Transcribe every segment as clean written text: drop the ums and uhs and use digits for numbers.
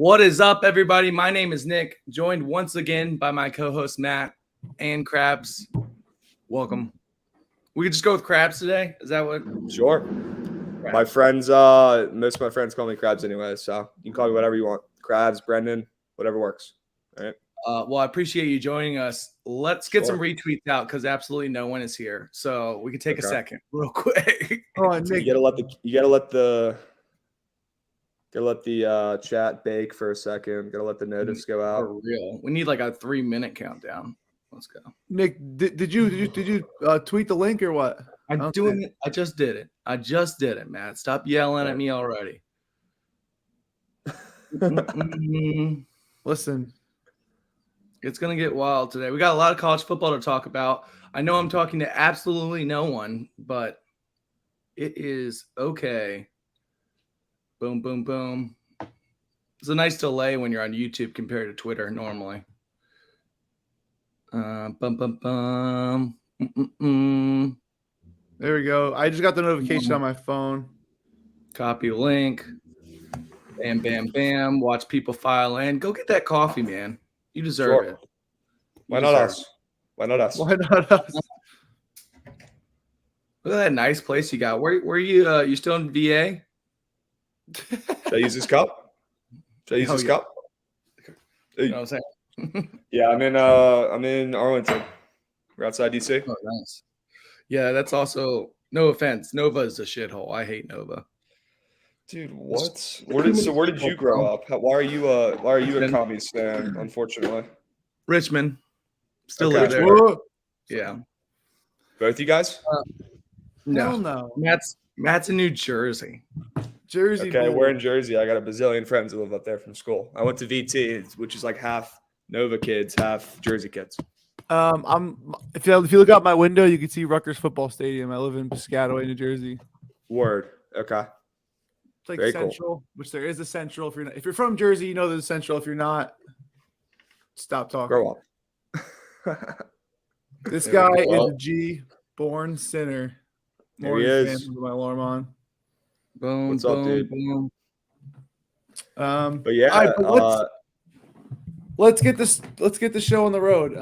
What is up, everybody? My name is Nick, joined once again by my co-host Matt and Krabs. Welcome. We could just go with Krabs today. Is that what? Sure. Krabs. My friends, most of my friends call me Krabs anyway, so you can call me whatever you want. Krabs, Brendan, whatever works. All right. Well, I appreciate you joining us. Let's get some retweets out because absolutely no one is here, so we can take a second, real quick. So you gotta let the chat bake for a second. Gotta let the notice go out. For real, we need like a 3-minute countdown. Let's go. Nick, did you tweet the link or what? I'm doing it. I just did it. Matt. Stop yelling at me already. Listen, it's going to get wild today. We got a lot of college football to talk about. I know I'm talking to absolutely no one, but it is okay. Boom, boom, boom. It's a nice delay when you're on YouTube compared to Twitter normally. Bum, bum, bum. There we go. I just got the notification on my phone. Copy link. Bam, bam, bam. Watch people file in. Go get that coffee, man. You deserve it. Why not us? Why not us? Look at that nice place you got. Where you? You still in VA? Should I use this cup? Cup? You know what I'm saying? Yeah, I'm in Arlington. We're outside DC. Oh, nice. Yeah, that's also no offense. Nova is a shithole. I hate Nova. Dude, what? Where did you grow up? Why are you a Commies fan? Unfortunately, Richmond. Still okay. live there. Yeah. Both you guys? No. Matt's in New Jersey. Jersey. Okay, we're in Jersey. I got a bazillion friends who live up there from school. I went to VT, which is like half Nova kids, half Jersey kids. If you look out my window, you can see Rutgers Football Stadium. I live in Piscataway, New Jersey. Word. Okay. It's like Very Central, cool. which there is a Central. If you're from Jersey, you know there's a Central. If you're not, stop talking. Grow up. This guy is a G, born sinner. There he is. With my alarm on. Boom. What's boom, up, dude? Boom. But yeah, right, let's get the show on the road.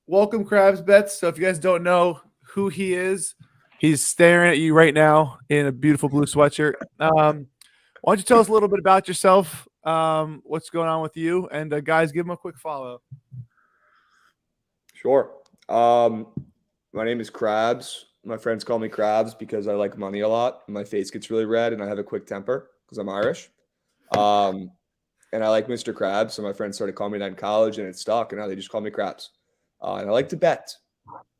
Welcome, KrabsBets. So if you guys don't know who he is, he's staring at you right now in a beautiful blue sweatshirt. Why don't you tell us a little bit about yourself, what's going on with you, and guys, give him a quick follow. Sure. My name is Krabs. My friends call me Krabs because I like money a lot. My face gets really red, and I have a quick temper because I'm Irish. And I like Mr. Krabs, so my friends started calling me that in college, and it stuck, and now they just call me Krabs. And I like to bet.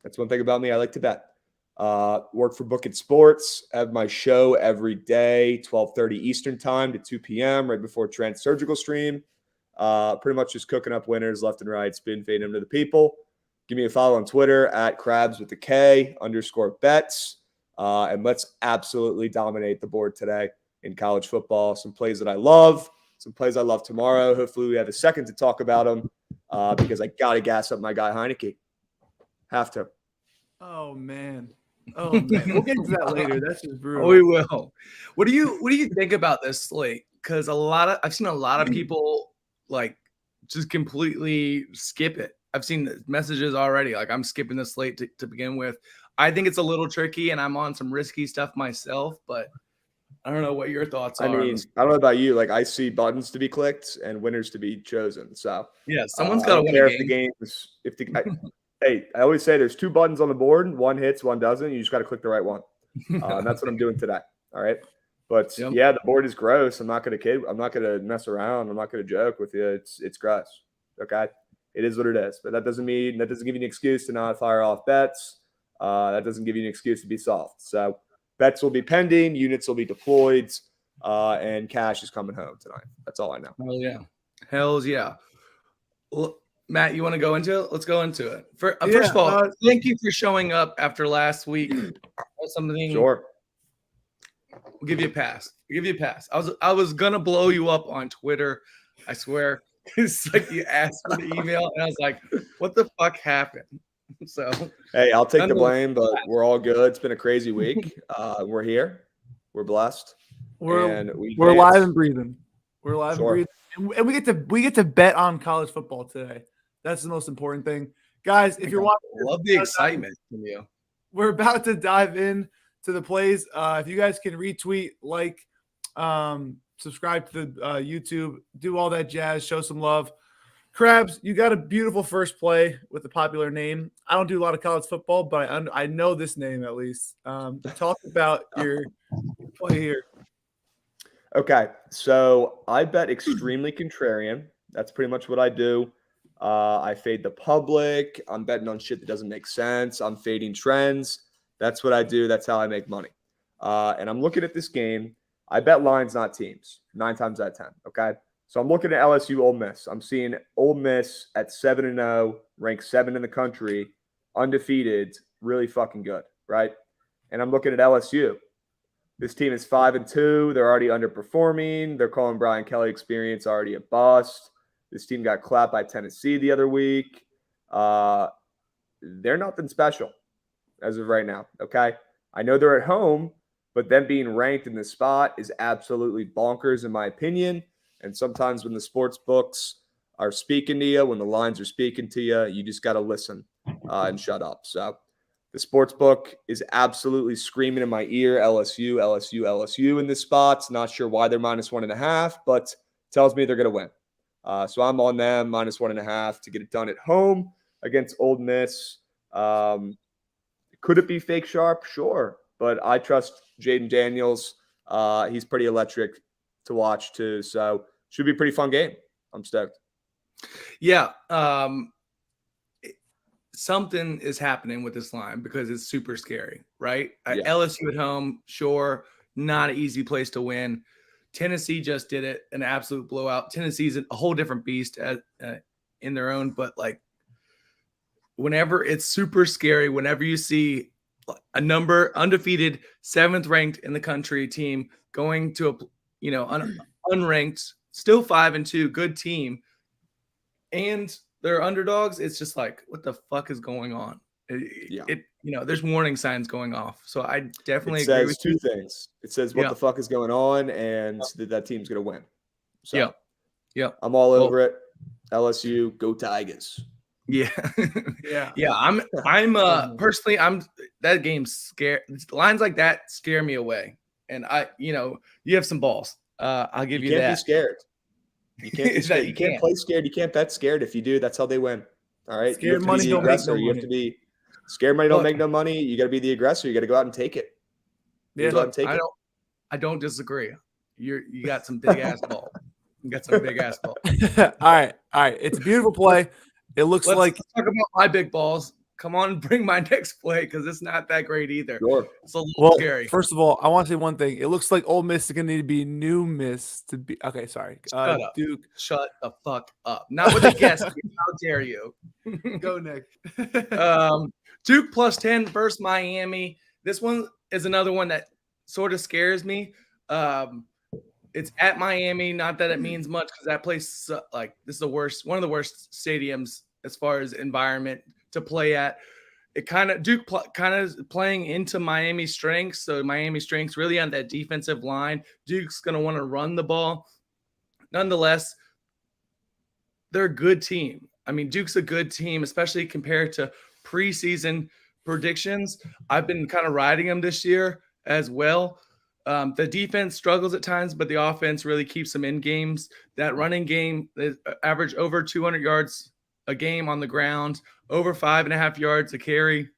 That's one thing about me. I like to bet. Work for Book It Sports. Have my show every day, 12:30 Eastern time to 2 p.m. right before Trent's surgical stream. Pretty much just cooking up winners left and right, spin fade them to the people. Give me a follow on Twitter at Krabs with the K _bets. And let's absolutely dominate the board today in college football. Some plays that I love. Some plays I love tomorrow. Hopefully we have a second to talk about them because I got to gas up my guy Heineke. Have to. Oh, man. We'll get into that later. That's just brutal. We will. What do you think about this slate? Because I've seen a lot of people like just completely skip it. I've seen messages already like I'm skipping the slate to begin with. I think it's a little tricky, and I'm on some risky stuff myself, but I don't know what your thoughts are. I mean, I don't know about you. Like, I see buttons to be clicked and winners to be chosen. So yeah, someone's got to win a game. Hey, I always say there's two buttons on the board. One hits, one doesn't. You just got to click the right one. And that's what I'm doing today. All right. But yeah, the board is gross. I'm not going to mess around. I'm not going to joke with you. It's gross. Okay. It is what it is. But that doesn't give you an excuse to not fire off bets. That doesn't give you an excuse to be soft. So bets will be pending, units will be deployed, and cash is coming home tonight. That's all I know. Oh yeah. Hells yeah. Well, Matt, you want to go into it? Let's go into it. First of all, thank you for showing up after last week. Sure. We'll give you a pass. I was gonna blow you up on Twitter. I swear. It's like you asked for the email, and I was like, "What the fuck happened?" So, hey, I'll take the blame, but we're all good. It's been a crazy week. We're here. We're blessed. We're alive and breathing. We're alive and breathing. And we get to bet on college football today. That's the most important thing. Guys, if you're watching, love the excitement from you. We're about to dive in to the plays. If you guys can retweet, like, subscribe to the YouTube, do all that jazz, show some love. Krabs, you got a beautiful first play with a popular name. I don't do a lot of college football, but I know this name at least. Talk about your play here. Okay, so I bet extremely contrarian. That's pretty much what I do. I fade the public. I'm betting on shit that doesn't make sense. I'm fading trends. That's what I do. That's how I make money. And I'm looking at this game. I bet lines, not teams, 9 times out of 10. Okay, so I'm looking at LSU Ole Miss. I'm seeing Ole Miss at 7-0, ranked 7 in the country, undefeated, really fucking good, right? And I'm looking at LSU. This team is 5-2. They're already underperforming. They're calling Brian Kelly experience already a bust. This team got clapped by Tennessee the other week. They're nothing special as of right now, okay? I know they're at home, but them being ranked in this spot is absolutely bonkers in my opinion. And sometimes when the sports books are speaking to you, when the lines are speaking to you, you just got to listen and shut up. So the sports book is absolutely screaming in my ear, LSU, LSU, LSU in this spot. Not sure why they're -1.5, but tells me they're going to win. So I'm on them, -1.5 to get it done at home against Ole Miss. Could it be fake sharp? Sure. But I trust Jaden Daniels. He's pretty electric to watch too. So should be a pretty fun game. I'm stoked. Yeah. Something is happening with this line because it's super scary, right? Yeah. LSU at home, sure, not an easy place to win. Tennessee just did it, an absolute blowout. Tennessee's a whole different beast in their own, but like whenever it's super scary, whenever you see a number undefeated 7th ranked in the country team going to a unranked, still 5-2, good team, and they're underdogs, it's just like, what the fuck is going on? There's warning signs going off. So I definitely agree with two things. It says what the fuck is going on and that team's going to win. So yeah, I'm all over it. LSU, go Tigers. Yeah. Yeah. I'm personally, that game's scare. Lines like that scare me away. And you have some balls. I'll give you that. You can't be scared. You can't be scared. You can't play scared. You can't bet scared. If you do, that's how they win. All right. Scared money don't make no money. You have to be scared money don't make no money. You got to be the aggressor. You got to go out and take it. I don't disagree. You got some big ass balls. You got some big ass balls. All right. It's a beautiful play. It looks let's talk about my big balls. Come on, bring my next play because it's not that great either. Sure. It's a little scary. First of all, I want to say one thing. It looks like Ole Miss is going to need to be New Miss to be. Okay, sorry. Shut up. Duke. Shut the fuck up. Not with a guess. How dare you? Go, Nick. Duke +10 versus Miami. This one is another one that sort of scares me. It's at Miami. Not that it means much because that place, this is one of the worst stadiums as far as environment to play at. It Duke kind of playing into Miami's strengths. So Miami's strengths really on that defensive line. Duke's going to want to run the ball. Nonetheless, they're a good team. I mean, Duke's a good team, especially compared to preseason predictions. I've been kind of riding them this year as well. The defense struggles at times, but the offense really keeps them in games. That running game is average over 200 yards a game on the ground, over 5.5 yards a carry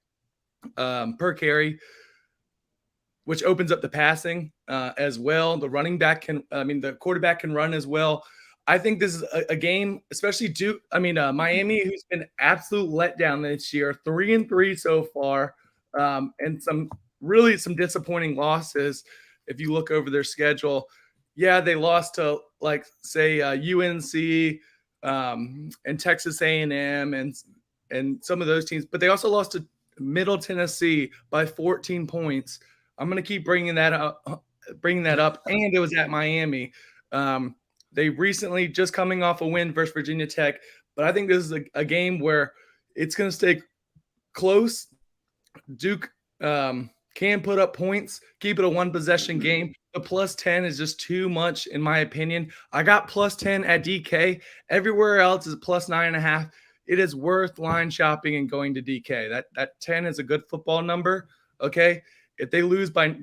per carry, which opens up the passing as well. The quarterback can run as well. I think this is a game, especially Miami, who's been absolute letdown this year, 3-3 so far, and some disappointing losses. If you look over their schedule, they lost to UNC and Texas A&M and some of those teams, but they also lost to Middle Tennessee by 14 points. I'm going to keep bringing that up, and it was at Miami. They recently just coming off a win versus Virginia Tech, but I think this is a game where it's going to stay close. Duke can put up points, keep it a one-possession game. The +10 is just too much, in my opinion. I got +10 at DK. Everywhere else is +9.5. It is worth line shopping and going to DK. That 10 is a good football number, okay? If they lose by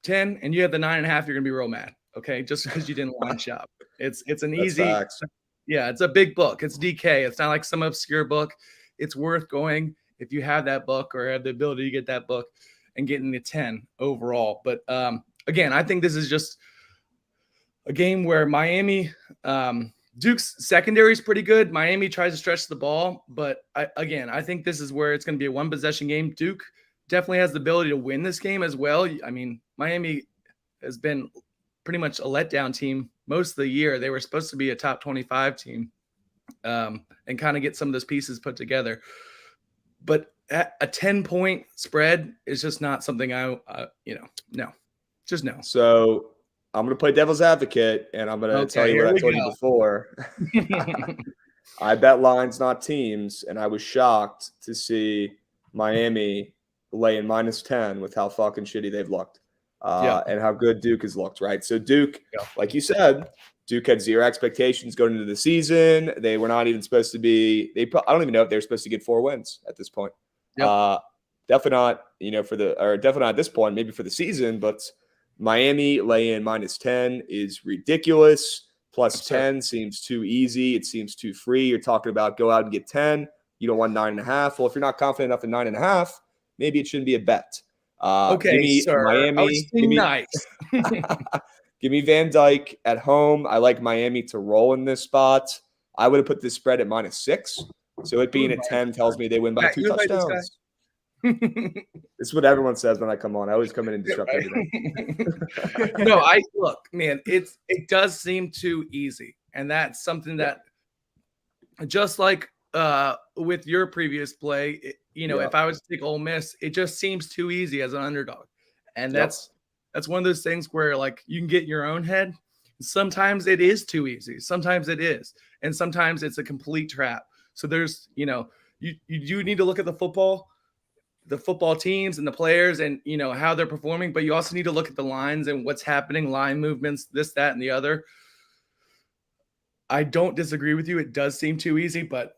10 and you have the 9.5, you're going to be real mad, okay? Just because you didn't line shop. It's an That's easy facts. Yeah, it's a big book. It's DK. It's not like some obscure book. It's worth going if you have that book or have the ability to get that book and getting the 10 overall. But again, I think this is just a game where Miami, Duke's secondary is pretty good. Miami tries to stretch the ball, but I think this is where it's going to be a one-possession game. Duke definitely has the ability to win this game as well. I mean, Miami has been pretty much a letdown team most of the year. They were supposed to be a top 25 team and kind of get some of those pieces put together. But a 10-point spread is just not something no. So I'm going to play devil's advocate, and I'm going to tell you what I told you before. I bet lines, not teams, and I was shocked to see Miami laying -10 with how fucking shitty they've looked and how good Duke has looked, right? So Duke, like you said, Duke had zero expectations going into the season. They were not even supposed to be – I don't even know if they were supposed to get 4 wins at this point. Yep. Definitely not, definitely not at this point, maybe for the season, but Miami laying -10 is ridiculous. +10 seems too easy. It seems too free. You're talking about go out and get 10. You don't want 9.5. Well, if you're not confident enough in 9.5, maybe it shouldn't be a bet. Okay, give me sir. Miami. Nice. Give me Van Dyke at home. I like Miami to roll in this spot. I would have put this spread at -6. So it being at 10 tells me they win by 2 touchdowns. This is what everyone says when I come on. I always come in and disrupt everything. No, look, man, it does seem too easy. And that's something that just like with your previous play, if I was to take Ole Miss, it just seems too easy as an underdog. And that's one of those things where like you can get in your own head. Sometimes it is too easy. Sometimes it is. And sometimes it's a complete trap. So there's, you do need to look at the football teams and the players and, how they're performing, but you also need to look at the lines and what's happening, line movements, this, that, and the other. I don't disagree with you. It does seem too easy, but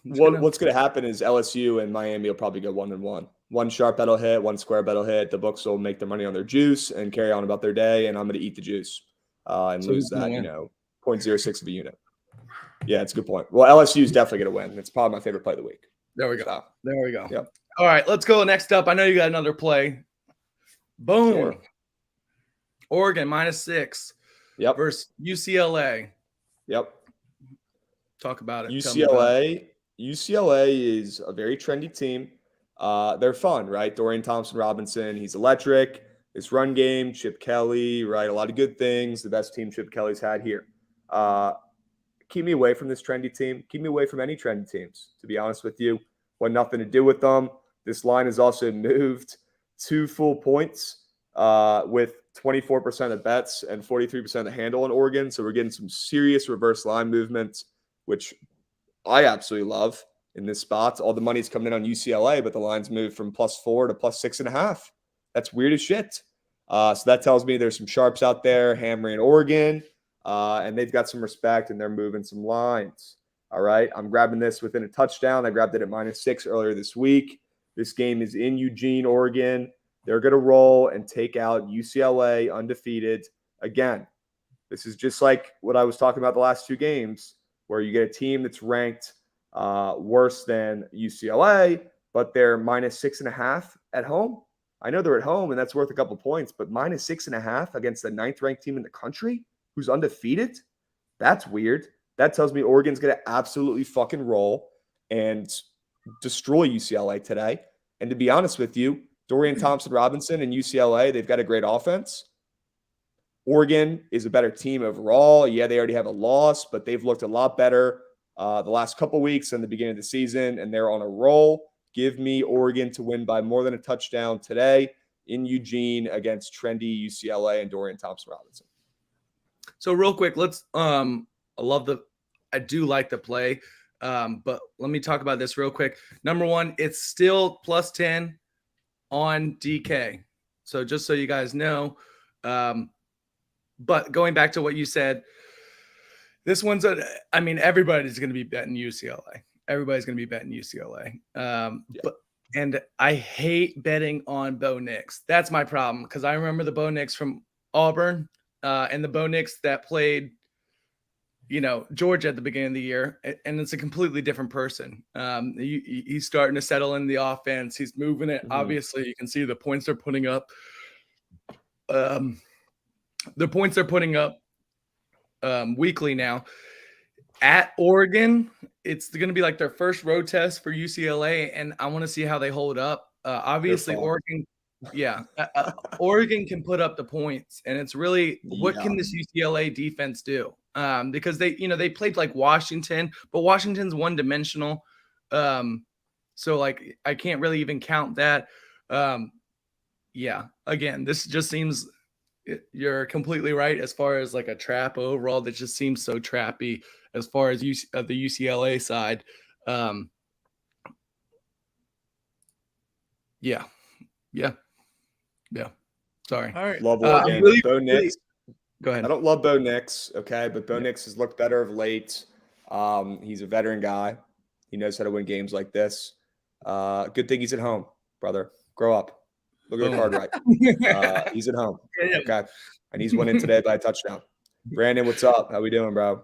what's going to happen is LSU and Miami will probably go 1-1. One sharp bet will hit, one square bet will hit. The books will make their money on their juice and carry on about their day, and I'm going to eat the juice and lose that, 0.06 of a unit. Yeah, it's a good point. Well, LSU is definitely going to win. It's probably my favorite play of the week. There we go. So, there we go. Yep. All right, let's go next up. I know you got another play. Boom. Sure. Oregon -6. Yep. Versus UCLA. Yep. Talk about it. UCLA is a very trendy team. They're fun, right? Dorian Thompson-Robinson, he's electric. This run game, Chip Kelly, right? A lot of good things. The best team Chip Kelly's had here. Keep me away from this trendy team. Keep me away from any trendy teams, to be honest with you. Want nothing to do with them. This line has also moved 2 full points with 24% of bets and 43% of the handle in Oregon. So we're getting some serious reverse line movements, which I absolutely love in this spot. All the money's coming in on UCLA, but the line's moved from +4 to +6.5. That's weird as shit. So that tells me there's some sharps out there hammering Oregon. And they've got some respect, and they're moving some lines. All right, I'm grabbing this within a touchdown. I grabbed it at -6 earlier this week. This game is in Eugene, Oregon. They're going to roll and take out UCLA undefeated. Again, this is just like what I was talking about the last 2 games, where you get a team that's ranked worse than UCLA, but they're -6.5 at home. I know they're at home, and that's worth a couple points, but -6.5 against the 9th-ranked team in the country who's undefeated? That's weird. That tells me Oregon's going to absolutely fucking roll and destroy UCLA today. And to be honest with you, Dorian Thompson-Robinson and UCLA, they've got a great offense. Oregon is a better team overall. Yeah, they already have a loss, but they've looked a lot better the last couple weeks and the beginning of the season, and they're on a roll. Give me Oregon to win by more than a touchdown today in Eugene against trendy UCLA and Dorian Thompson-Robinson. So real quick, I do like the play, but let me talk about this real quick. Number one, it's still +10 on DK. So just so you guys know, but going back to what you said, this one's everybody's going to be betting UCLA. Everybody's going to be betting UCLA. And I hate betting on Bo Nix. That's my problem, because I remember the Bo Nix from Auburn and the Bo Nix that played, Georgia at the beginning of the year, and it's a completely different person. He's starting to settle in the offense. He's moving it. Obviously, you can see the points they're putting up. The points they're putting up weekly now. At Oregon, it's going to be like their first road test for UCLA, and I want to see how they hold up. Obviously, Oregon, Oregon can put up the points, and it's really what can this UCLA defense do? Because they played like Washington, but Washington's one-dimensional, so like I can't really even count that. Again, this just seems. You're completely right as far as like a trap overall. That just seems so trappy as far as the UCLA side. Yeah. Sorry. All right. Love Oregon. Bo Nix. Go ahead. I don't love Bo Nix, okay, but Bo Nix has looked better of late. He's a veteran guy. He knows how to win games like this. Good thing he's at home, brother. Grow up. Look at the card right. He's at home. Okay. And he's winning today by a touchdown. Brandon, what's up? How we doing, bro?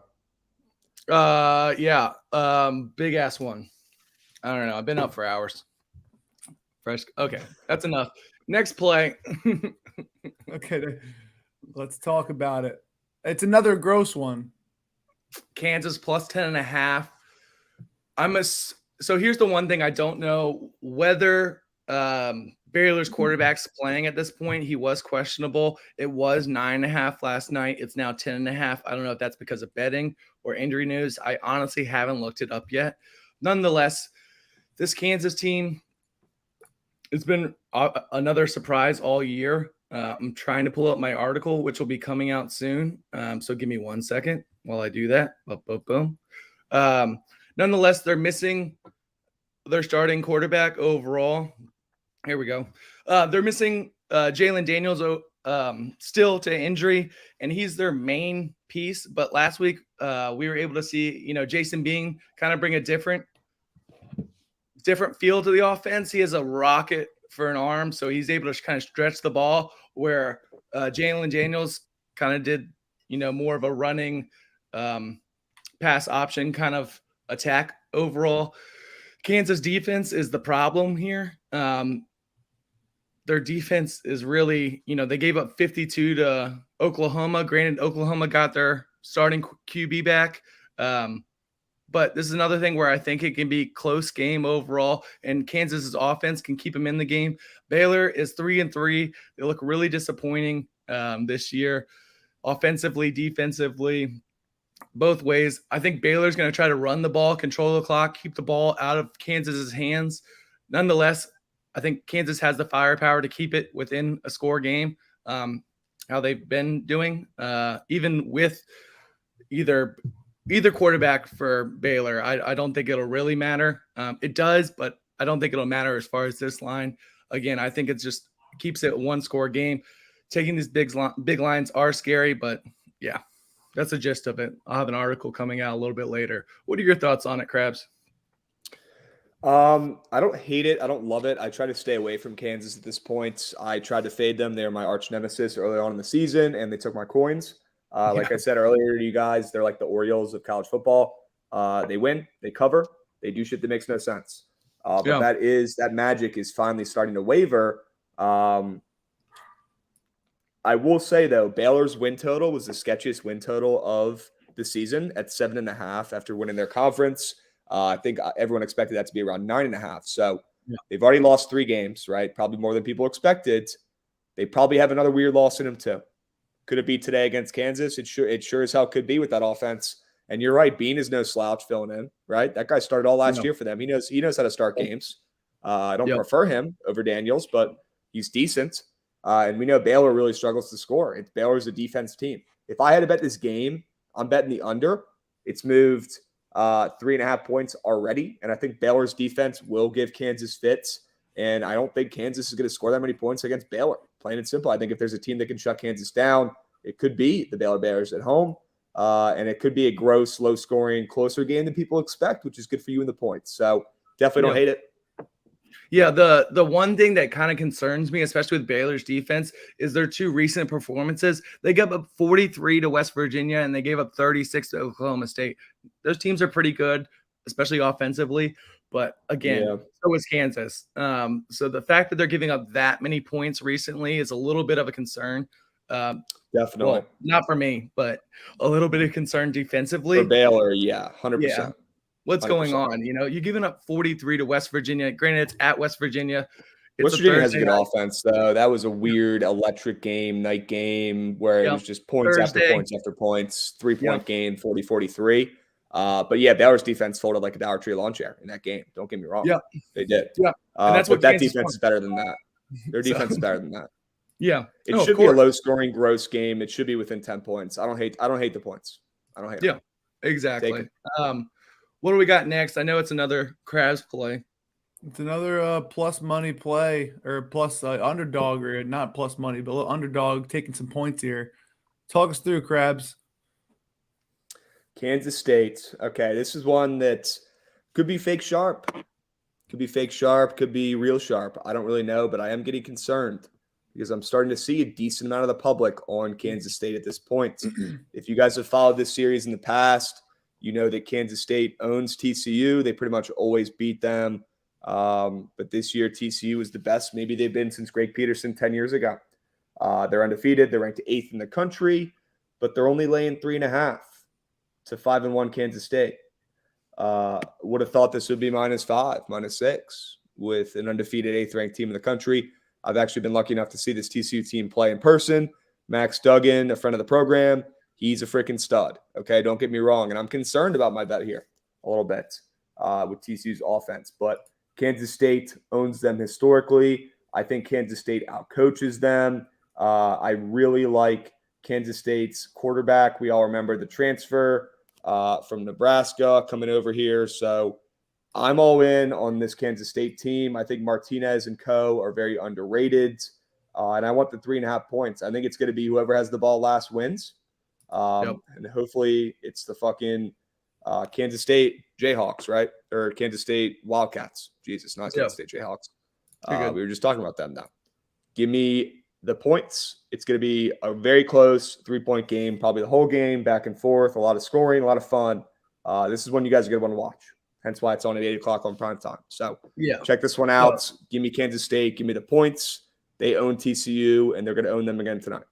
Big ass one. I don't know. I've been up for hours. Fresh. Okay. That's enough. Next play. Okay. Let's talk about it. It's another gross one. Kansas plus 10.5. So here's the one thing I don't know whether Baylor's quarterback's playing at this point. He was questionable. It was 9.5 last night. It's now 10.5. I don't know if that's because of betting or injury news. I honestly haven't looked it up yet. Nonetheless, this Kansas team, it's been another surprise all year. I'm trying to pull up my article, which will be coming out soon. So give me 1 second while I do that. Boom. Nonetheless, they're missing their starting quarterback overall. Here we go. They're missing Jalen Daniels still to injury, and he's their main piece. But last week we were able to see, Jason Bean kind of bring a different feel to the offense. He has a rocket for an arm, so he's able to kind of stretch the ball, where Jalen Daniels kind of did, more of a running pass option kind of attack overall. Kansas defense is the problem here. Their defense is really, they gave up 52 to Oklahoma. Granted, Oklahoma got their starting QB back. But this is another thing where I think it can be close game overall, and Kansas's offense can keep them in the game. Baylor is 3-3. They look really disappointing this year, offensively, defensively, both ways. I think Baylor's going to try to run the ball, control the clock, keep the ball out of Kansas's hands. Nonetheless, I think Kansas has the firepower to keep it within a score game, how they've been doing, even with either quarterback for Baylor. I don't think it'll really matter. It does, but I don't think it'll matter as far as this line. Again, I think it just keeps it a one-score game. Taking these big lines are scary, but yeah, that's the gist of it. I'll have an article coming out a little bit later. What are your thoughts on it, Krabs? I don't hate it. I don't love it. I try to stay away from Kansas at this point. I tried to fade them. They were my arch nemesis early on in the season, and they took my coins. Like I said earlier to you guys, they're like the Orioles of college football. They win, they cover, they do shit that makes no sense. But that magic is finally starting to waver. I will say, though, Baylor's win total was the sketchiest win total of the season at 7.5 after winning their conference. I think everyone expected that to be around 9.5. So they've already lost 3 games, right? Probably more than people expected. They probably have another weird loss in them too. Could it be today against Kansas? It sure as hell could be with that offense. And you're right, Bean is no slouch filling in, right? That guy started all last year for them. He knows how to start games. I don't prefer him over Daniels, but he's decent. And we know Baylor really struggles to score. Baylor's a defense team. If I had to bet this game, I'm betting the under. It's moved 3.5 points already, and I think Baylor's defense will give Kansas fits. And I don't think Kansas is going to score that many points against Baylor. Plain and simple. I think if there's a team that can shut Kansas down, it could be the Baylor Bears at home. And it could be a gross, low-scoring, closer game than people expect, which is good for you in the points. So definitely don't hate it. Yeah, the one thing that kind of concerns me, especially with Baylor's defense, is their two recent performances. They gave up 43 to West Virginia, and they gave up 36 to Oklahoma State. Those teams are pretty good, especially offensively. But again, so is Kansas. So the fact that they're giving up that many points recently is a little bit of a concern. Definitely. Well, not for me, but a little bit of concern defensively. For Baylor, 100%. Yeah. What's 100%. going on? You're giving up 43 to West Virginia. Granted, it's at West Virginia. West Virginia has a good offense, though. That was a weird electric game, night game, where it was just points after points after points, 3-point game, 40-43. But yeah, Baylor's defense folded like a Dollar Tree lawn chair in that game. Don't get me wrong. Yeah. They did. Yeah. And that's what that defense is better than that. Their defense is better than that. Yeah. It should be a low-scoring, gross game. It should be within 10 points. I don't hate the points. I don't hate them. Yeah, exactly. What do we got next? I know it's another Krabs play. It's another plus money play or plus underdog, or not plus money, but a little underdog taking some points here. Talk us through, Krabs. Kansas State. Okay, this is one that could be fake sharp. Could be fake sharp, could be real sharp. I don't really know, but I am getting concerned because I'm starting to see a decent amount of the public on Kansas State at this point. If you guys have followed this series in the past, you know that Kansas State owns TCU. They pretty much always beat them. But this year, TCU is the best maybe they've been since Greg Peterson 10 years ago. They're undefeated. They're ranked 8th in the country, but they're only laying 3.5 to 5-1 Kansas State. Would have thought this would be -5, -6 with an undefeated 8th ranked team in the country. I've actually been lucky enough to see this TCU team play in person. Max Duggan, a friend of the program, he's a freaking stud. Okay, don't get me wrong. And I'm concerned about my bet here a little bit with TCU's offense. But Kansas State owns them historically. I think Kansas State outcoaches them. I really like Kansas State's quarterback. We all remember the transfer from Nebraska coming over here. So I'm all in on this Kansas State team. I think Martinez and co are very underrated. And I want the 3.5 points. I think it's going to be whoever has the ball last wins. And hopefully it's the fucking Kansas State Jayhawks, right? Or Kansas State Wildcats. Jesus, not Kansas State Jayhawks. We were just talking about them now. Give me the points. It's going to be a very close 3-point game, probably the whole game, back and forth, a lot of scoring, a lot of fun. This is one you guys are going to want to watch. Hence why it's on at 8 o'clock on prime time. So check this one out. Give me Kansas State. Give me the points. They own TCU, and they're going to own them again tonight.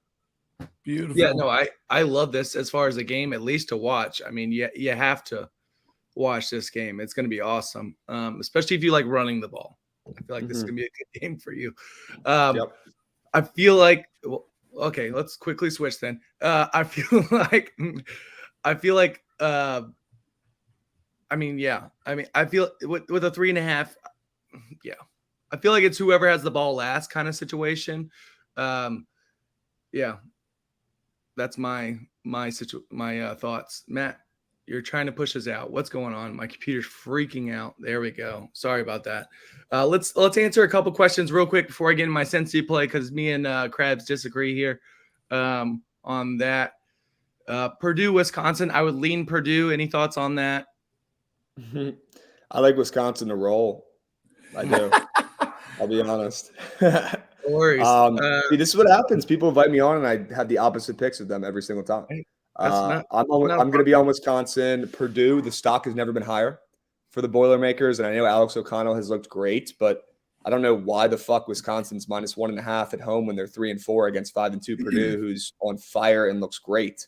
Beautiful. Yeah, no, I love this as far as a game, at least to watch. I mean, you have to watch this game. It's going to be awesome, especially if you like running the ball. I feel like this is going to be a good game for you. I feel like okay, let's quickly switch then. I feel like I feel with a 3.5, I feel like it's whoever has the ball last kind of situation. That's my thoughts. Matt, you're trying to push us out. What's going on? My computer's freaking out. There we go. Sorry about that. Let's answer a couple questions real quick before I get in my Cincy play, because me and Krabs disagree here on that. Purdue, Wisconsin. I would lean Purdue. Any thoughts on that? I like Wisconsin to roll. I do. I'll be honest. No worries. See, this is what happens. People invite me on, and I have the opposite picks of them every single time. I'm going to be on Wisconsin. Purdue, the stock has never been higher for the Boilermakers, and I know Alex O'Connell has looked great, but I don't know why the fuck Wisconsin's -1.5 at home when they're 3-4 against 5-2 Purdue, who's on fire and looks great.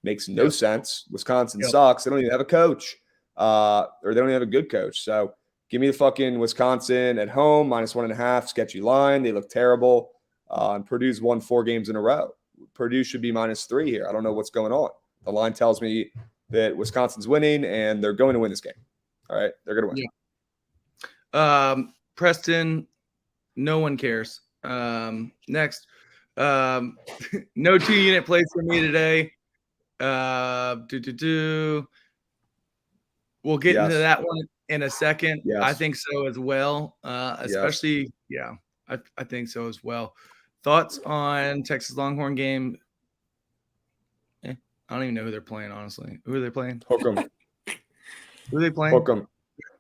Makes no sense. Wisconsin sucks. They don't even have a coach, or they don't even have a good coach. So give me the fucking Wisconsin at home, -1.5, sketchy line. They look terrible. And Purdue's won 4 games in a row. Purdue should be -3 here. I don't know what's going on. The line tells me that Wisconsin's winning, and they're going to win this game. All right, they're going to win. Yeah. Preston, no one cares. Next, no 2-unit plays for me today. We'll get into that one in a second. Yes. I think so as well. Especially, yeah, I think so as well. Thoughts on Texas Longhorn game? I don't even know who they're playing, honestly. Who are they playing? Hook 'em. Who are they playing? Hook 'em.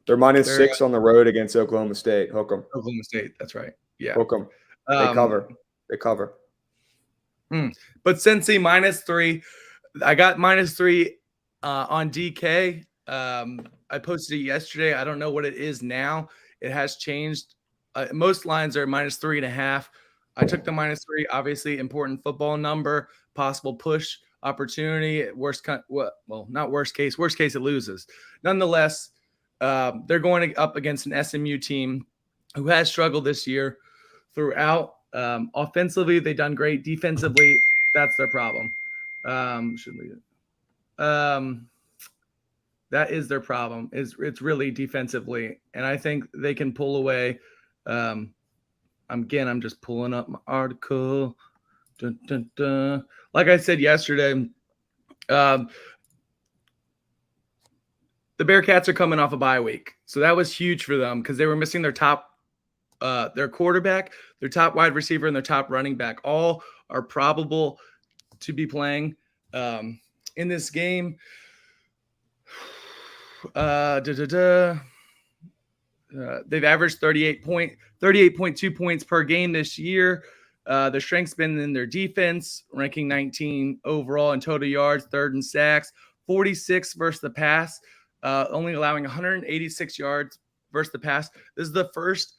They're -6 on the road against Oklahoma State. Hook 'em. Oklahoma State. That's right. Yeah. Hook 'em. They cover. They cover. But Cincy -3. I got -3 on DK. I posted it yesterday. I don't know what it is now. It has changed. Most lines are -3.5. I took the -3. Obviously, important football number. Possible push opportunity. Not worst case. Worst case, it loses. Nonetheless, they're going up against an SMU team who has struggled this year throughout. Offensively, they've done great. Defensively, that's their problem. That is their problem. It's really defensively, and I think they can pull away. I'm just pulling up my article. Dun, dun, dun. Like I said yesterday, the Bearcats are coming off a bye week, so that was huge for them because they were missing their quarterback, their top wide receiver, and their top running back. All are probable to be playing in this game. They've averaged 38.2 points per game this year. Their strength's been in their defense, ranking 19 overall in total yards, third in sacks, 46 versus the pass, only allowing 186 yards versus the pass. This is the first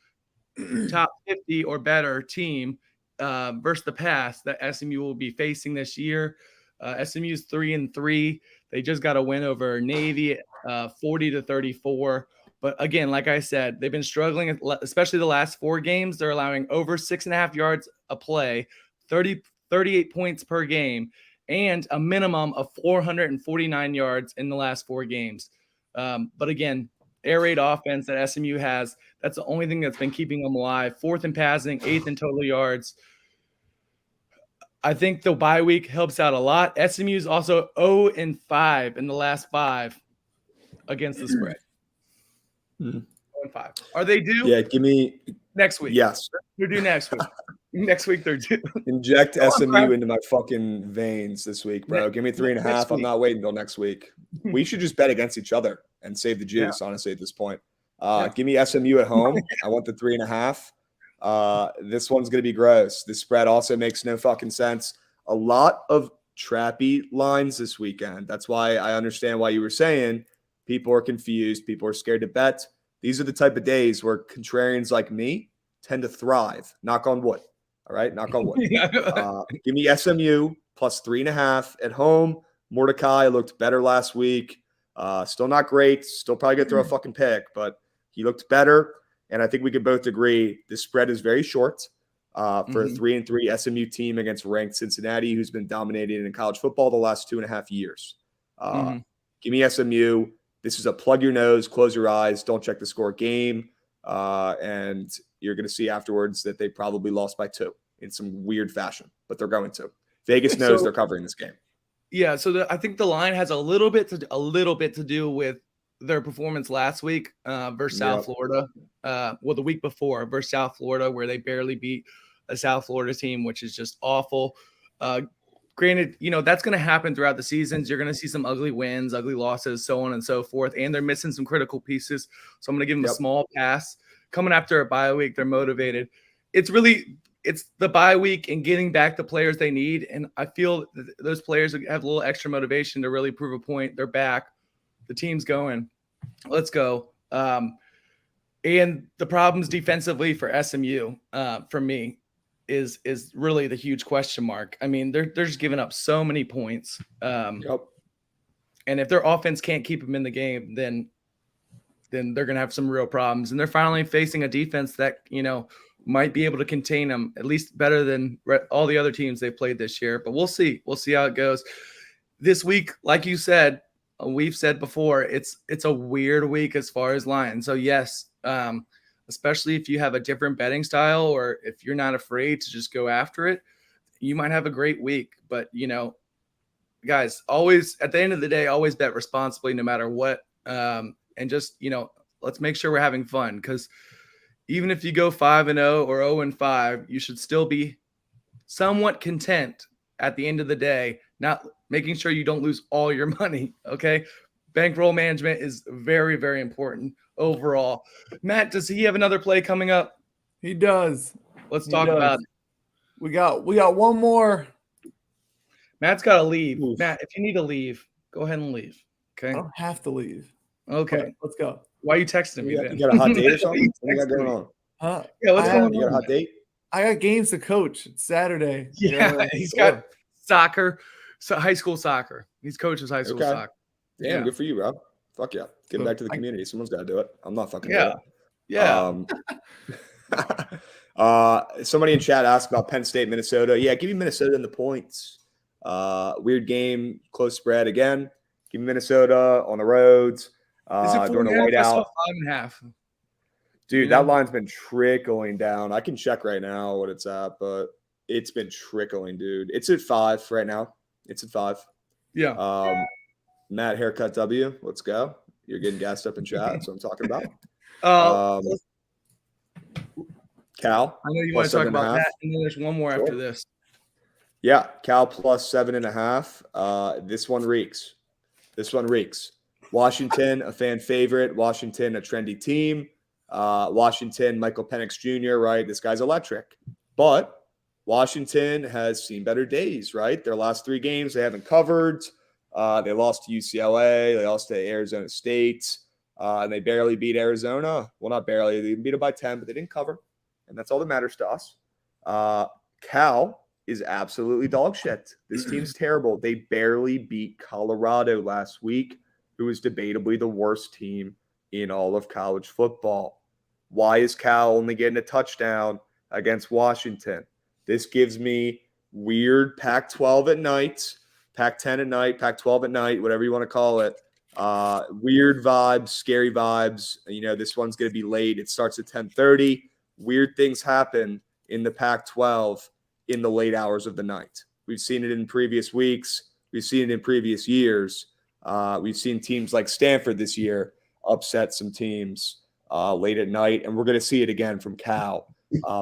top 50 or better team versus the pass that SMU will be facing this year. SMU's 3-3. They just got a win over Navy, 40-34. But again, like I said, they've been struggling, especially the last 4 games. They're allowing over 6.5 yards a play, 38 points per game, and a minimum of 449 yards in the last 4 games. But again, air raid offense that SMU has, that's the only thing that's been keeping them alive. 4th in passing, 8th in total yards. I think the bye week helps out a lot. SMU is also 0-5 in the last 5 against the spread. 0-5. Are they due? Yeah, give me next week. Yes. They're due next week. Next week they're due. Inject SMU into my fucking veins this week, bro. Give me 3.5. I'm not waiting until next week. We should just bet against each other and save the juice, honestly, at this point. Give me SMU at home. I want the 3.5. This one's going to be gross. The spread also makes no fucking sense. A lot of trappy lines this weekend. That's why I understand why you were saying people are confused. People are scared to bet. These are the type of days where contrarians like me tend to thrive. Knock on wood. All right. Knock on wood. Give me SMU plus 3.5 at home. Mordecai looked better last week. Still not great. Still probably going to throw a fucking pick, but he looked better. And I think we could both agree the spread is very short for a 3-3 SMU team against ranked Cincinnati, who's been dominating in college football the last 2.5 years. Give me SMU. This is a plug your nose, close your eyes, don't check the score game. And you're going to see afterwards that they probably lost by 2 in some weird fashion, but they're going to. Vegas knows they're covering this game. Yeah, so I think the line has a little bit to do with their performance last week versus South Florida. The week before versus South Florida, where they barely beat a South Florida team, which is just awful. Granted, that's going to happen throughout the seasons. You're going to see some ugly wins, ugly losses, so on and so forth. And they're missing some critical pieces. So I'm going to give them a small pass. Coming after a bye week, they're motivated. It's the bye week and getting back the players they need. And I feel those players have a little extra motivation to really prove a point. They're back. The team's going. Let's go. And the problems defensively for SMU, for me, is really the huge question mark. I mean, they're just giving up so many points. And if their offense can't keep them in the game, then they're going to have some real problems. And they're finally facing a defense that, might be able to contain them at least better than all the other teams they've played this year. But we'll see. We'll see how it goes. This week, like you said, we've said before, it's a weird week as far as lines. So yes, especially if you have a different betting style or if you're not afraid to just go after it, you might have a great week. But, guys, always at the end of the day, always bet responsibly no matter what. And just, let's make sure we're having fun, because even if you go 5-0 or 0-5, you should still be somewhat content at the end of the day, not making sure you don't lose all your money. Okay. Bankroll management is very, very important overall. Matt, does he have another play coming up? He does. Let's talk about it. We got one more. Matt's got to leave. Oof. Matt, if you need to leave, go ahead and leave. I Okay. don't have to leave. Okay. Let's go. Why are you texting me then? You got a hot date or something? What you got going on? Huh? Yeah, what's going You got a on? hot date? I got games to coach. It's Saturday. Yeah, he's got soccer, high school soccer. He's coaches high school soccer. Damn, good for you, bro. Fuck yeah. Give back to the community. Someone's got to do it. I'm not fucking doing it. Yeah. Somebody in chat asked about Penn State, Minnesota. Yeah, give me Minnesota in the points. Weird game, close spread again. Give me Minnesota on the roads. During a whiteout. 5.5. Dude, that line's been trickling down. I can check right now what it's at, but it's been trickling, dude. It's at 5 right now. It's at 5. Yeah. Matt, haircut W. Let's go. You're getting gassed up in chat. That's what I'm talking about. Cal. I know you want to talk about that, and then there's one more after this. Yeah, Cal plus 7.5. This one reeks. Washington, a fan favorite. Washington, a trendy team. Washington, Michael Penix Jr., right? This guy's electric. But Washington has seen better days, right? Their last 3 games, they haven't covered. They lost to UCLA. They lost to Arizona State. And they barely beat Arizona. Well, not barely. They beat them by 10, but they didn't cover. And that's all that matters to us. Cal is absolutely dog shit. This team's terrible. They barely beat Colorado last week, who is debatably the worst team in all of college football. Why is Cal only getting a touchdown against Washington? This gives me weird Pac-12 at night, Pac-10 at night, Pac-12 at night, whatever you want to call it. Weird vibes, scary vibes. You know, this one's going to be late. It starts at 10:30. Weird things happen in the Pac-12 in the late hours of the night. We've seen it in previous weeks. We've seen it in previous years. We've seen teams like Stanford this year upset some teams late at night, and we're going to see it again from Cal.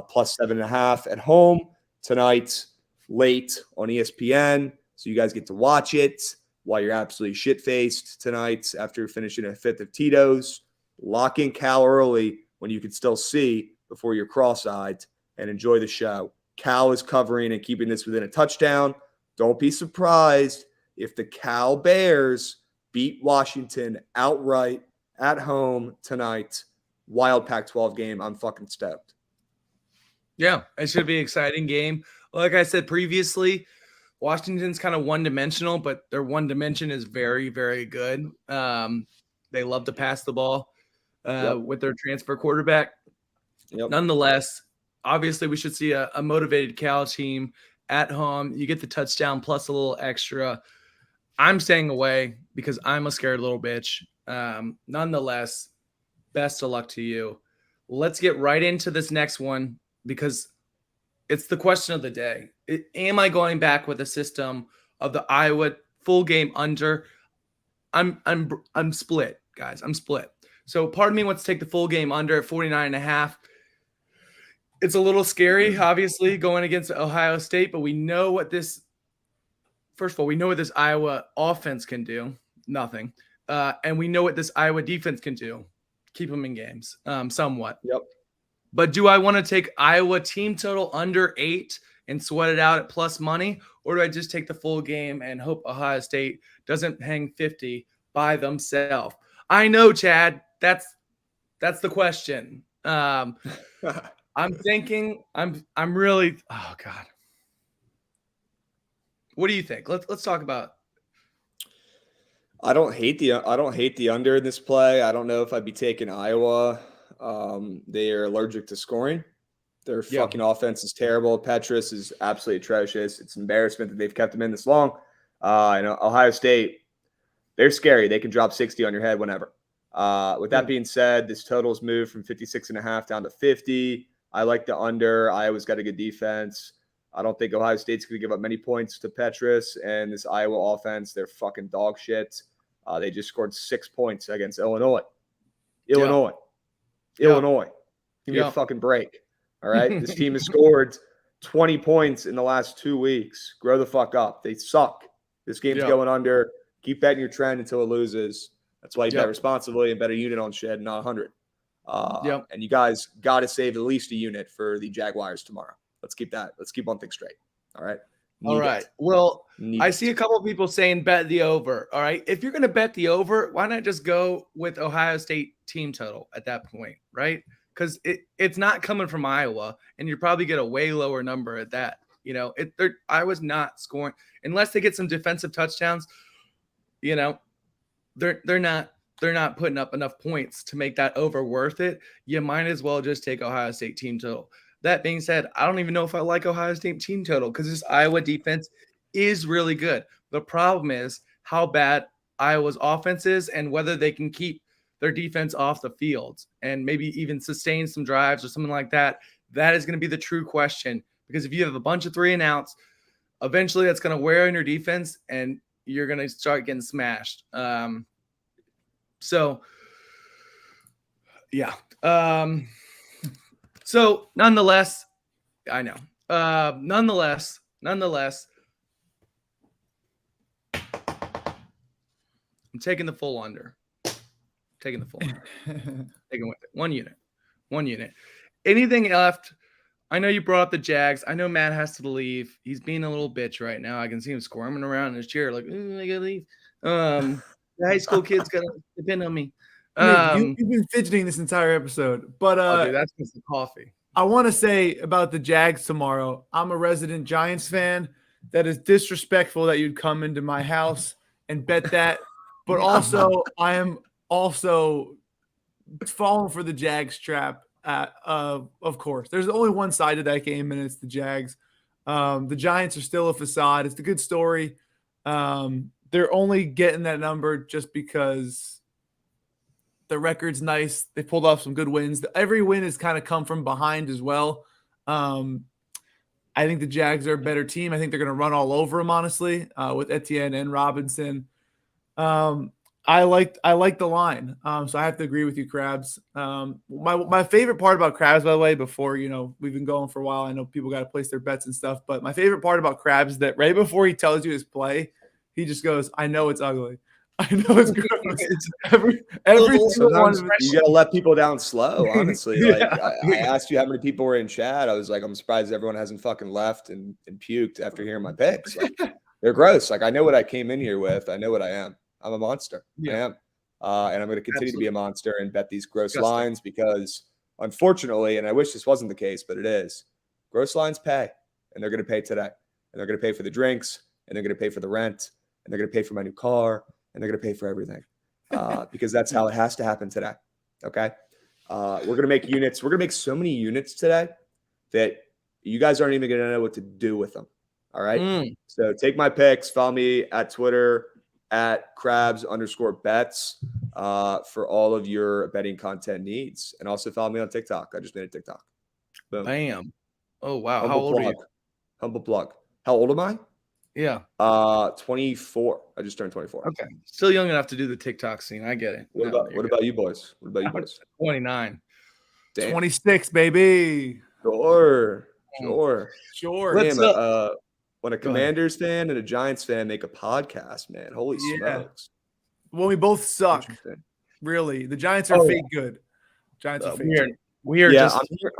Plus 7.5 at home tonight, late on ESPN. So you guys get to watch it while you're absolutely shit-faced tonight after finishing a 5th of Tito's. Lock in Cal early when you can still see before you're cross-eyed, and enjoy the show. Cal is covering and keeping this within a touchdown. Don't be surprised if the Cal Bears beat Washington outright at home tonight. Wild Pac-12 game. I'm fucking stoked. Yeah, it should be an exciting game. Like I said previously, Washington's kind of one-dimensional, but their one dimension is very, very good. They love to pass the ball with their transfer quarterback. Nonetheless, obviously we should see a motivated Cal team at home. You get the touchdown plus a little extra. I'm staying away because I'm a scared little bitch. Nonetheless, best of luck to you. Let's get right into this next one because it's the question of the day. Am I going back with a system of the Iowa full game under? I'm split, guys. I'm split. So part of me wants to take the full game under at 49.5. It's a little scary, obviously, going against Ohio State, but we know what this – first of all, we know what this Iowa offense can do. Nothing. And we know what this Iowa defense can do. Keep them in games somewhat. Yep. But do I want to take Iowa team total under 8 and sweat it out at plus money, or do I just take the full game and hope Ohio State doesn't hang 50 by themselves? I know, Chad. That's the question. I'm thinking. I'm really. Oh God. What do you think? Let's talk about. I don't hate the under in this play. I don't know if I'd be taking Iowa. They are allergic to scoring. Their fucking offense is terrible. Petrus is absolutely atrocious. It's an embarrassment that they've kept him in this long. And Ohio State, they're scary. They can drop 60 on your head whenever. With that being said, this total's moved from 56.5 down to 50. I like the under. Iowa's got a good defense. I don't think Ohio State's going to give up many points to Petrus. And this Iowa offense, they're fucking dog shit. They just scored 6 points against Illinois. Illinois. Yeah. Illinois. Give me a fucking break. All right? This team has scored 20 points in the last 2 weeks. Grow the fuck up. They suck. This game's going under. Keep betting your trend until it loses. That's why you bet responsibly and bet a unit on shit, not 100. And you guys got to save at least a unit for the Jaguars tomorrow. Let's keep one thing straight. All right? All right. Well, I see a couple of people saying bet the over. All right. If you're going to bet the over, why not just go with Ohio State team total at that point, right? Because it's not coming from Iowa, and you probably get a way lower number at that. You know, Iowa's not scoring unless they get some defensive touchdowns. You know, they're not putting up enough points to make that over worth it. You might as well just take Ohio State team total. That being said, I don't even know if I like Ohio State team total because this Iowa defense is really good. The problem is how bad Iowa's offense is and whether they can keep their defense off the field and maybe even sustain some drives or something like that. That is going to be the true question, because if you have a bunch of 3-and-outs, eventually that's going to wear on your defense and you're going to start getting smashed. So nonetheless, I know. Nonetheless, I'm taking the full under. Taking with it. One unit. Anything left? I know you brought up the Jags. I know Matt has to leave. He's being a little bitch right now. I can see him squirming around in his chair like, I gotta leave. The high school kid's gonna depend on me. You've been fidgeting this entire episode, but dude, that's just the coffee. I want to say about the Jags tomorrow. I'm a resident Giants fan. That is disrespectful that you'd come into my house and bet that. But also, I am also falling for the Jags trap. Of course, there's only one side to that game, and it's the Jags. The Giants are still a facade. It's a good story. They're only getting that number just because the record's nice. They pulled off some good wins. Every win has kind of come from behind as well. I think the Jags are a better team. I think they're going to run all over them, honestly, with Etienne and Robinson. I like the line. So I have to agree with you, Krabs. My favorite part about Krabs, by the way, before, we've been going for a while. I know people got to place their bets and stuff, but my favorite part about Krabs is that right before he tells you his play, he just goes, I know it's ugly. I know it's gross. Every single one of you got to let people down slow, honestly. I asked you how many people were in chat. I was like, I'm surprised everyone hasn't fucking left and puked after hearing my picks. They're gross. I know what I came in here with. I know what I am. I'm a monster. I am. And I'm going to continue to be a monster and bet these gross lines because, unfortunately, and I wish this wasn't the case, but it is, gross lines pay. And they're going to pay today. And they're going to pay for the drinks. And they're going to pay for the rent. And they're going to pay for my new car. And they're going to pay for everything because that's how it has to happen today. Okay. We're going to make units. We're going to make so many units today that you guys aren't even going to know what to do with them. All right. So take my picks. Follow me at Twitter at Krabs_bets for all of your betting content needs. And also follow me on TikTok. I just made a TikTok. Boom. Bam. Oh, wow. How old are you? Humble plug. How old am I? Yeah. 24. I just turned 24. Okay. Still young enough to do the TikTok scene. I get it. What about you boys? 29. Damn. 26, baby. Sure. Damn, when a Commanders fan and a Giants fan make a podcast, man, holy smokes. Well, we both suck. Really. The Giants are fake good. Giants are fake good.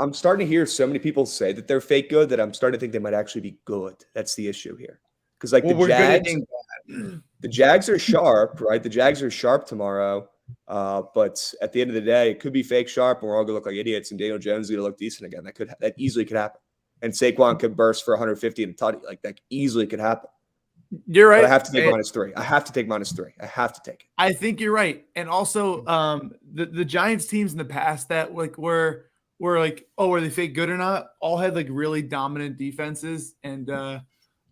I'm starting to hear so many people say that they're fake good that I'm starting to think they might actually be good. That's the issue here. Because the Jags are sharp, right? The Jags are sharp tomorrow. But at the end of the day, it could be fake sharp and we're all gonna look like idiots and Daniel Jones is gonna look decent again. That easily could happen. And Saquon could burst for 150 and a tutty. Like that easily could happen. You're right. But I have to take -3. I have to take -3. I have to take it. I think you're right. And also the Giants teams in the past that were like, oh, are they fake good or not? All had like really dominant defenses and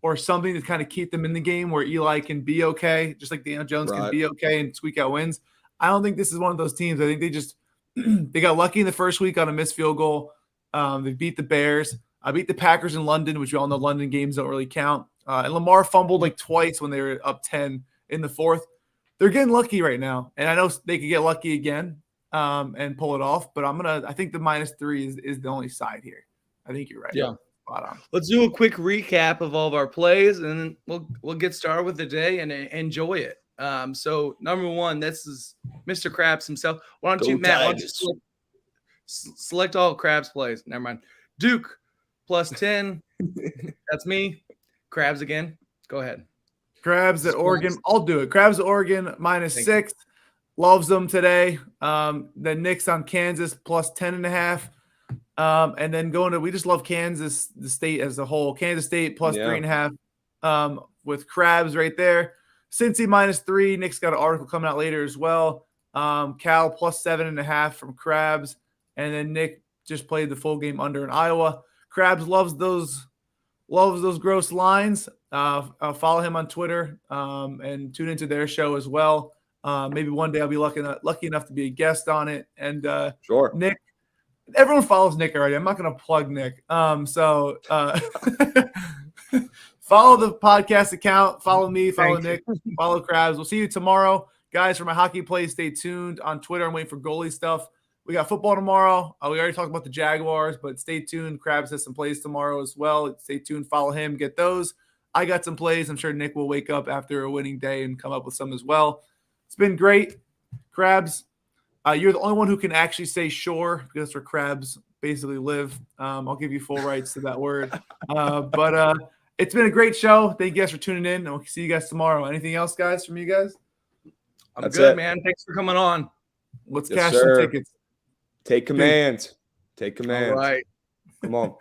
or something to kind of keep them in the game where Eli can be okay, just like Daniel Jones can be okay and squeak out wins. I don't think this is one of those teams. I think they just they got lucky in the first week on a missed field goal. They beat the Bears. I beat the Packers in London, which we all know London games don't really count. And Lamar fumbled like twice when they were up 10 in the fourth. They're getting lucky right now. And I know they could get lucky again. and pull it off. But I think the -3 is the only side here. I think you're right. Yeah. Spot on. Let's do a quick recap of all of our plays, and then we'll get started with the day and enjoy it. So number one, this is Mr. Krabs himself. Why don't you, Matt? Why don't you select all Krabs plays? Never mind. Duke +10. That's me. Krabs again. Go ahead. Krabs at Oregon. I'll do it. Krabs at Oregon -6. Loves them today. Then Nick's on Kansas +10.5. And then we just love Kansas, the state as a whole. Kansas State +3.5 with Krabs right there. Cincy -3. Nick's got an article coming out later as well. Cal +7.5 from Krabs. And then Nick just played the full game under in Iowa. Krabs loves those gross lines. Follow him on Twitter and tune into their show as well. Maybe one day I'll be lucky enough to be a guest on it. And Sure. Nick, everyone follows Nick already. I'm not going to plug Nick. So follow the podcast account. Follow me. Follow Nick. Follow Krabs. We'll see you tomorrow. Guys, for my hockey plays, stay tuned on Twitter. I'm waiting for goalie stuff. We got football tomorrow. We already talked about the Jaguars, but stay tuned. Krabs has some plays tomorrow as well. Stay tuned. Follow him. Get those. I got some plays. I'm sure Nick will wake up after a winning day and come up with some as well. It's been great. Krabs, you're the only one who can actually say sure, because that's where Krabs basically live. I'll give you full rights to that word. But it's been a great show. Thank you guys for tuning in, and we'll see you guys tomorrow. Anything else, guys, from you guys? That's good, man. Thanks for coming on. Let's cash some tickets. Take command. Take command. All right. Come on.